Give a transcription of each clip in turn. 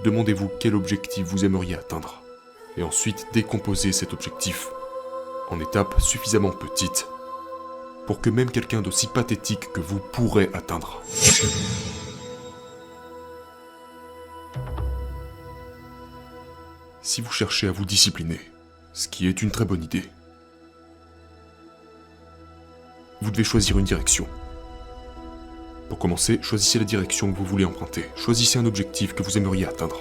Demandez-vous quel objectif vous aimeriez atteindre, et ensuite décomposez cet objectif en étapes suffisamment petites pour que même quelqu'un d'aussi pathétique que vous pourrait atteindre. Si vous cherchez à vous discipliner, ce qui est une très bonne idée, vous devez choisir une direction. Pour commencer, choisissez la direction que vous voulez emprunter. Choisissez un objectif que vous aimeriez atteindre.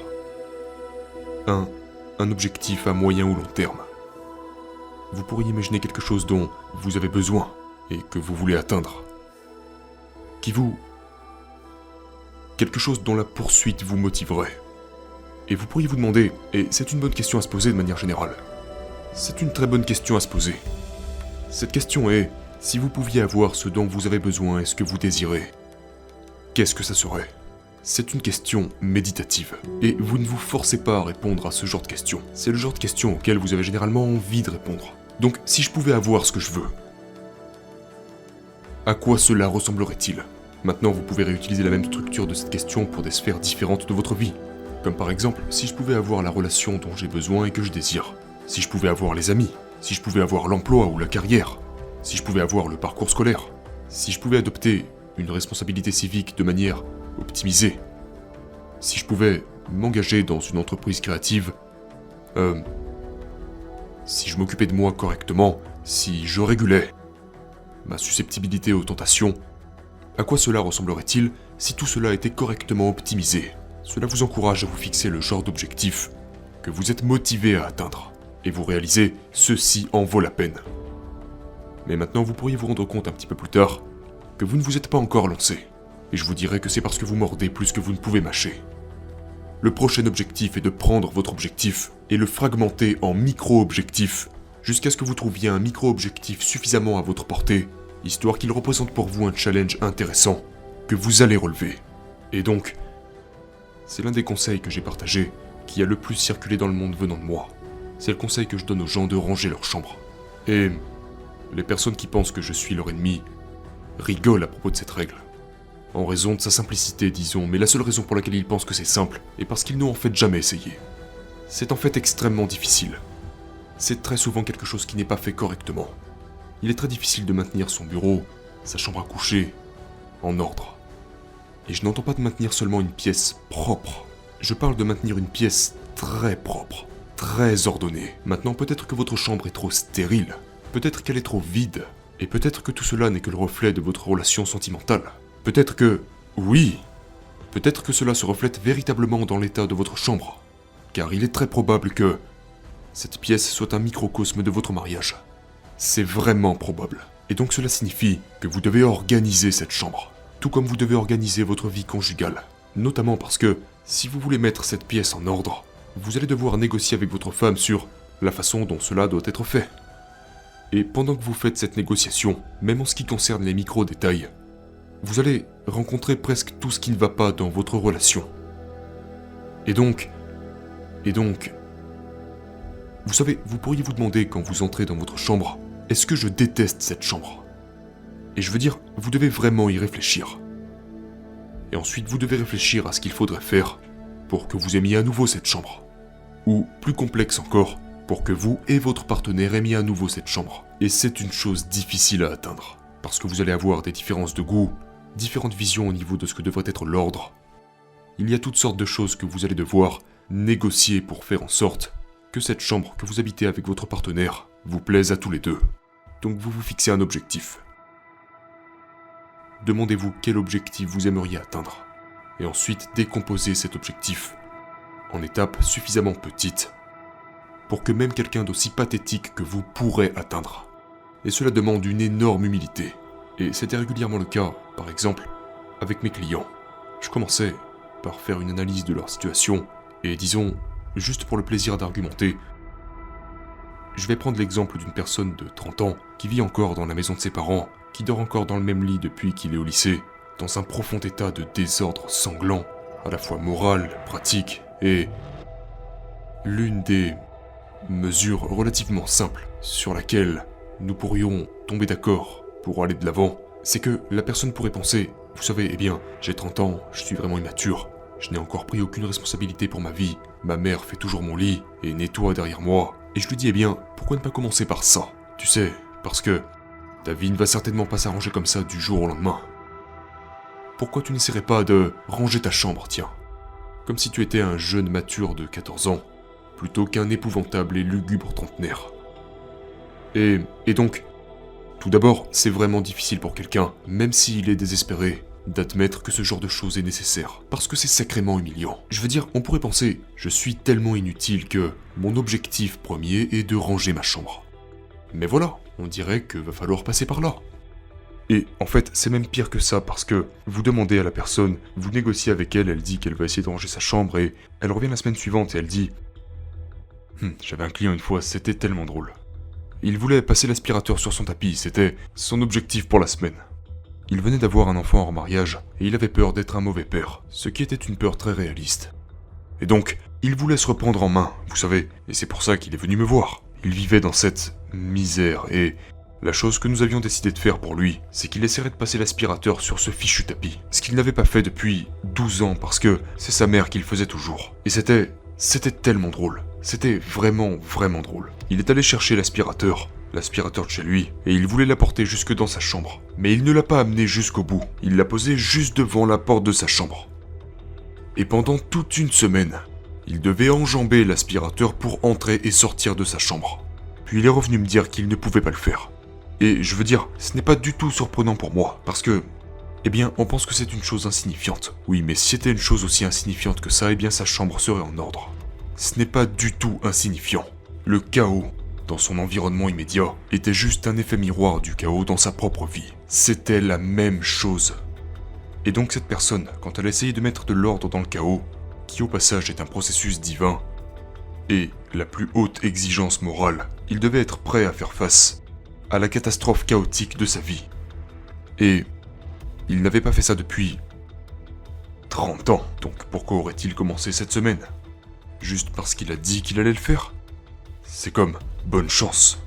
Un objectif à moyen ou long terme. Vous pourriez imaginer quelque chose dont vous avez besoin et que vous voulez atteindre. Quelque chose dont la poursuite vous motiverait. Et vous pourriez vous demander, et c'est une bonne question à se poser de manière générale. C'est une très bonne question à se poser. Cette question est, si vous pouviez avoir ce dont vous avez besoin et ce que vous désirez, qu'est-ce que ça serait ? C'est une question méditative. Et vous ne vous forcez pas à répondre à ce genre de questions. C'est le genre de questions auxquelles vous avez généralement envie de répondre. Donc, si je pouvais avoir ce que je veux, à quoi cela ressemblerait-il ? Maintenant, vous pouvez réutiliser la même structure de cette question pour des sphères différentes de votre vie. Comme par exemple, si je pouvais avoir la relation dont j'ai besoin et que je désire. Si je pouvais avoir les amis. Si je pouvais avoir l'emploi ou la carrière. Si je pouvais avoir le parcours scolaire. Si je pouvais adopter une responsabilité civique de manière optimisée. Si je pouvais m'engager dans une entreprise créative. Si je m'occupais de moi correctement. Si je régulais ma susceptibilité aux tentations. À quoi cela ressemblerait-il si tout cela était correctement optimisé ? Cela vous encourage à vous fixer le genre d'objectif que vous êtes motivé à atteindre. Et vous réalisez, ceci en vaut la peine. Mais maintenant, vous pourriez vous rendre compte un petit peu plus tard que vous ne vous êtes pas encore lancé. Et je vous dirais que c'est parce que vous mordez plus que vous ne pouvez mâcher. Le prochain objectif est de prendre votre objectif et le fragmenter en micro-objectifs jusqu'à ce que vous trouviez un micro-objectif suffisamment à votre portée, histoire qu'il représente pour vous un challenge intéressant que vous allez relever. Et donc, c'est l'un des conseils que j'ai partagé qui a le plus circulé dans le monde venant de moi. C'est le conseil que je donne aux gens de ranger leur chambre. Et les personnes qui pensent que je suis leur ennemi rigolent à propos de cette règle. En raison de sa simplicité, disons, mais la seule raison pour laquelle ils pensent que c'est simple est parce qu'ils n'ont en fait jamais essayé. C'est en fait extrêmement difficile. C'est très souvent quelque chose qui n'est pas fait correctement. Il est très difficile de maintenir son bureau, sa chambre à coucher, en ordre. Et je n'entends pas de maintenir seulement une pièce propre. Je parle de maintenir une pièce très propre, très ordonnée. Maintenant, peut-être que votre chambre est trop stérile, peut-être qu'elle est trop vide, et peut-être que tout cela n'est que le reflet de votre relation sentimentale. Peut-être que, oui, peut-être que cela se reflète véritablement dans l'état de votre chambre, car il est très probable que cette pièce soit un microcosme de votre mariage. C'est vraiment probable. Et donc cela signifie que vous devez organiser cette chambre, tout comme vous devez organiser votre vie conjugale. Notamment parce que, si vous voulez mettre cette pièce en ordre, vous allez devoir négocier avec votre femme sur la façon dont cela doit être fait. Et pendant que vous faites cette négociation, même en ce qui concerne les micro-détails, vous allez rencontrer presque tout ce qui ne va pas dans votre relation. Et donc, vous savez, vous pourriez vous demander quand vous entrez dans votre chambre, est-ce que je déteste cette chambre ? Et je veux dire, vous devez vraiment y réfléchir. Et ensuite, vous devez réfléchir à ce qu'il faudrait faire pour que vous aimiez à nouveau cette chambre. Ou, plus complexe encore, pour que vous et votre partenaire aimiez à nouveau cette chambre. Et c'est une chose difficile à atteindre, parce que vous allez avoir des différences de goût, différentes visions au niveau de ce que devrait être l'ordre. Il y a toutes sortes de choses que vous allez devoir négocier pour faire en sorte que cette chambre que vous habitez avec votre partenaire vous plaise à tous les deux. Donc vous vous fixez un objectif. Demandez-vous quel objectif vous aimeriez atteindre, et ensuite décomposez cet objectif en étapes suffisamment petites pour que même quelqu'un d'aussi pathétique que vous pourrait atteindre. Et cela demande une énorme humilité. Et c'était régulièrement le cas, par exemple, avec mes clients. Je commençais par faire une analyse de leur situation, et disons, juste pour le plaisir d'argumenter, je vais prendre l'exemple d'une personne de 30 ans qui vit encore dans la maison de ses parents, qui dort encore dans le même lit depuis qu'il est au lycée, dans un profond état de désordre sanglant, à la fois moral, pratique, et l'une des mesures relativement simples sur laquelle nous pourrions tomber d'accord pour aller de l'avant, c'est que la personne pourrait penser, vous savez, eh bien, j'ai 30 ans, je suis vraiment immature, Je n'ai encore pris aucune responsabilité pour ma vie. Ma mère fait toujours mon lit et nettoie derrière moi. Et je lui dis, eh bien, pourquoi ne pas commencer par ça? Tu sais, parce que ta vie ne va certainement pas s'arranger comme ça du jour au lendemain. Pourquoi tu n'essaierais pas de ranger ta chambre, tiens? Comme si tu étais un jeune mature de 14 ans, plutôt qu'un épouvantable et lugubre trentenaire. Et donc, tout d'abord, c'est vraiment difficile pour quelqu'un, même s'il est désespéré, d'admettre que ce genre de choses est nécessaire, parce que c'est sacrément humiliant. Je veux dire, on pourrait penser, je suis tellement inutile que mon objectif premier est de ranger ma chambre. Mais voilà, on dirait que va falloir passer par là. Et en fait, c'est même pire que ça, parce que vous demandez à la personne, vous négociez avec elle, elle dit qu'elle va essayer de ranger sa chambre, et elle revient la semaine suivante et elle dit « J'avais un client une fois, c'était tellement drôle. Il voulait passer l'aspirateur sur son tapis, c'était son objectif pour la semaine. Il venait d'avoir un enfant hors mariage, et il avait peur d'être un mauvais père, ce qui était une peur très réaliste. Et donc, il voulait se reprendre en main, vous savez, et c'est pour ça qu'il est venu me voir. Il vivait dans cette misère, et la chose que nous avions décidé de faire pour lui, c'est qu'il essaierait de passer l'aspirateur sur ce fichu tapis. Ce qu'il n'avait pas fait depuis 12 ans, parce que c'est sa mère qui le faisait toujours. Et c'était tellement drôle. C'était vraiment, vraiment drôle. Il est allé chercher l'aspirateur de chez lui, et il voulait l'apporter jusque dans sa chambre. Mais il ne l'a pas amené jusqu'au bout, il l'a posé juste devant la porte de sa chambre. Et pendant toute une semaine, il devait enjamber l'aspirateur pour entrer et sortir de sa chambre. Puis il est revenu me dire qu'il ne pouvait pas le faire. Et je veux dire, ce n'est pas du tout surprenant pour moi, parce que, eh bien, on pense que c'est une chose insignifiante. Oui, mais si c'était une chose aussi insignifiante que ça, eh bien sa chambre serait en ordre. Ce n'est pas du tout insignifiant. Le chaos, dans son environnement immédiat, était juste un effet miroir du chaos dans sa propre vie. C'était la même chose. Et donc cette personne, quand elle a essayé de mettre de l'ordre dans le chaos, qui au passage est un processus divin, et la plus haute exigence morale, il devait être prêt à faire face à la catastrophe chaotique de sa vie. Et il n'avait pas fait ça depuis 30 ans, donc pourquoi aurait-il commencé cette semaine? Juste parce qu'il a dit qu'il allait le faire? C'est comme bonne chance.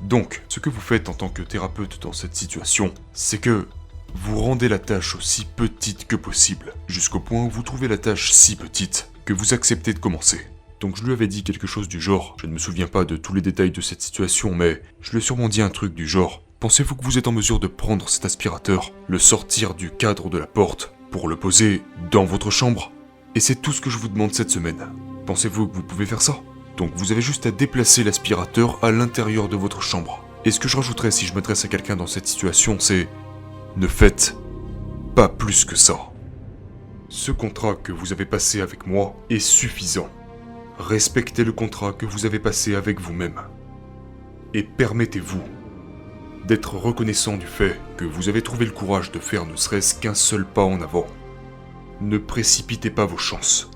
Donc, ce que vous faites en tant que thérapeute dans cette situation, c'est que vous rendez la tâche aussi petite que possible, jusqu'au point où vous trouvez la tâche si petite que vous acceptez de commencer. Donc je lui avais dit quelque chose du genre, je ne me souviens pas de tous les détails de cette situation, mais je lui ai sûrement dit un truc du genre, pensez-vous que vous êtes en mesure de prendre cet aspirateur, le sortir du cadre de la porte, pour le poser dans votre chambre? Et c'est tout ce que je vous demande cette semaine. Pensez-vous que vous pouvez faire ça? Donc vous avez juste à déplacer l'aspirateur à l'intérieur de votre chambre. Et ce que je rajouterais si je m'adresse à quelqu'un dans cette situation, c'est ne faites pas plus que ça. Ce contrat que vous avez passé avec moi est suffisant. Respectez le contrat que vous avez passé avec vous-même. Et permettez-vous d'être reconnaissant du fait que vous avez trouvé le courage de faire ne serait-ce qu'un seul pas en avant. Ne précipitez pas vos chances.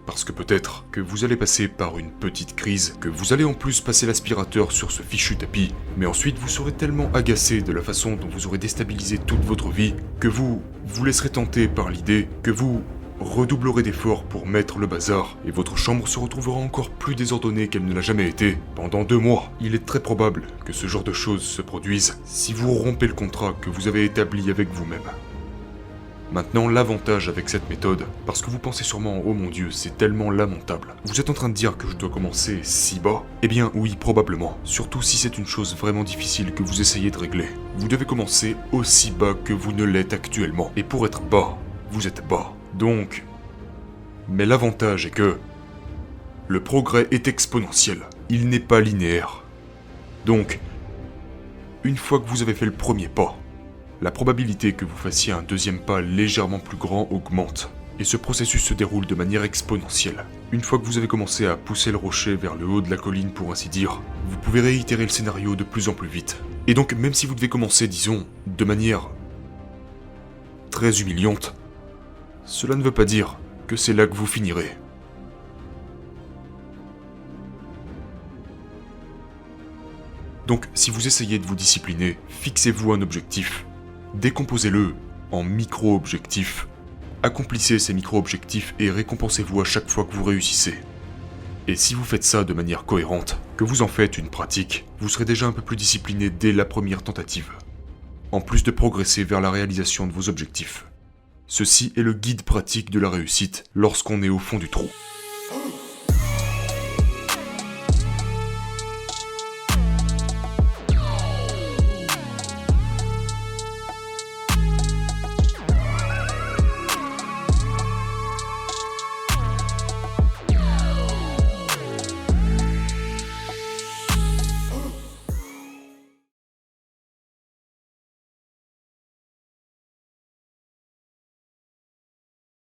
Parce que peut-être que vous allez passer par une petite crise, que vous allez en plus passer l'aspirateur sur ce fichu tapis, mais ensuite vous serez tellement agacé de la façon dont vous aurez déstabilisé toute votre vie, que vous vous laisserez tenter par l'idée que vous redoublerez d'efforts pour mettre le bazar, et votre chambre se retrouvera encore plus désordonnée qu'elle ne l'a jamais été pendant 2 mois. Il est très probable que ce genre de choses se produisent si vous rompez le contrat que vous avez établi avec vous-même. Maintenant, l'avantage avec cette méthode, parce que vous pensez sûrement « Oh mon Dieu, c'est tellement lamentable ». Vous êtes en train de dire que je dois commencer si bas? Eh bien oui, probablement. Surtout si c'est une chose vraiment difficile que vous essayez de régler. Vous devez commencer aussi bas que vous ne l'êtes actuellement. Et pour être bas, vous êtes bas. Donc... Mais l'avantage est que... le progrès est exponentiel. Il n'est pas linéaire. Donc... une fois que vous avez fait le premier pas, la probabilité que vous fassiez un deuxième pas légèrement plus grand augmente, et ce processus se déroule de manière exponentielle. Une fois que vous avez commencé à pousser le rocher vers le haut de la colline pour ainsi dire, vous pouvez réitérer le scénario de plus en plus vite. Et donc même si vous devez commencer, disons, de manière très humiliante, cela ne veut pas dire que c'est là que vous finirez. Donc si vous essayez de vous discipliner, fixez-vous un objectif. Décomposez-le en micro-objectifs. Accomplissez ces micro-objectifs et récompensez-vous à chaque fois que vous réussissez. Et si vous faites ça de manière cohérente, que vous en faites une pratique, vous serez déjà un peu plus discipliné dès la première tentative. En plus de progresser vers la réalisation de vos objectifs. Ceci est le guide pratique de la réussite lorsqu'on est au fond du trou.